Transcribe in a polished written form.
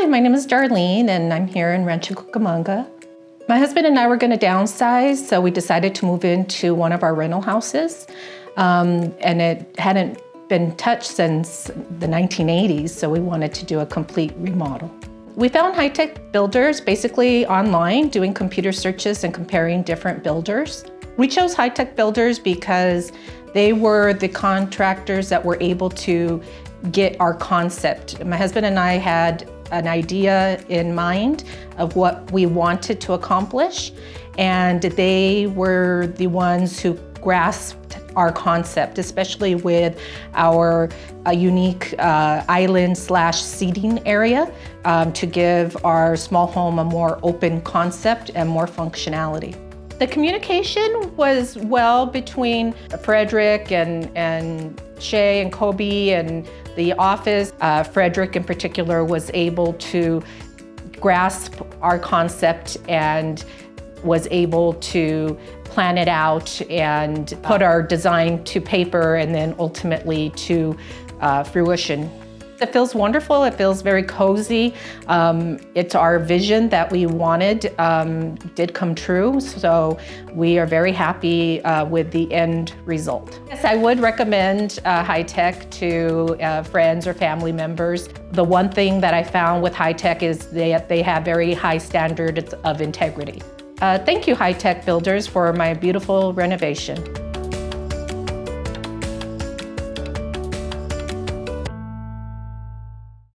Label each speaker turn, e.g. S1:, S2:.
S1: Hi, my name is Darlene, and I'm here in Rancho Cucamonga. My husband and I were going to downsize, so we decided to move into one of our rental houses. And it hadn't been touched since the 1980s, so we wanted to do a complete remodel. We found high-tech builders basically online, doing computer searches and comparing different builders. We chose high-tech builders because they were the contractors that were able to get our concept. My husband and I had an idea in mind of what we wanted to accomplish, and they were the ones who grasped our concept, especially with our unique island/seating area to give our small home a more open concept and more functionality. The communication was well between Frederick and Shay and Kobe and the office. Frederick in particular was able to grasp our concept and was able to plan it out and put our design to paper and then ultimately to fruition. It feels wonderful. It feels very cozy. It's our vision that we wanted did come true, so we are very happy with the end result. Yes, I would recommend high-tech to friends or family members. The one thing that I found with high-tech is that they have very high standards of integrity. Thank you, high-tech builders, for my beautiful renovation.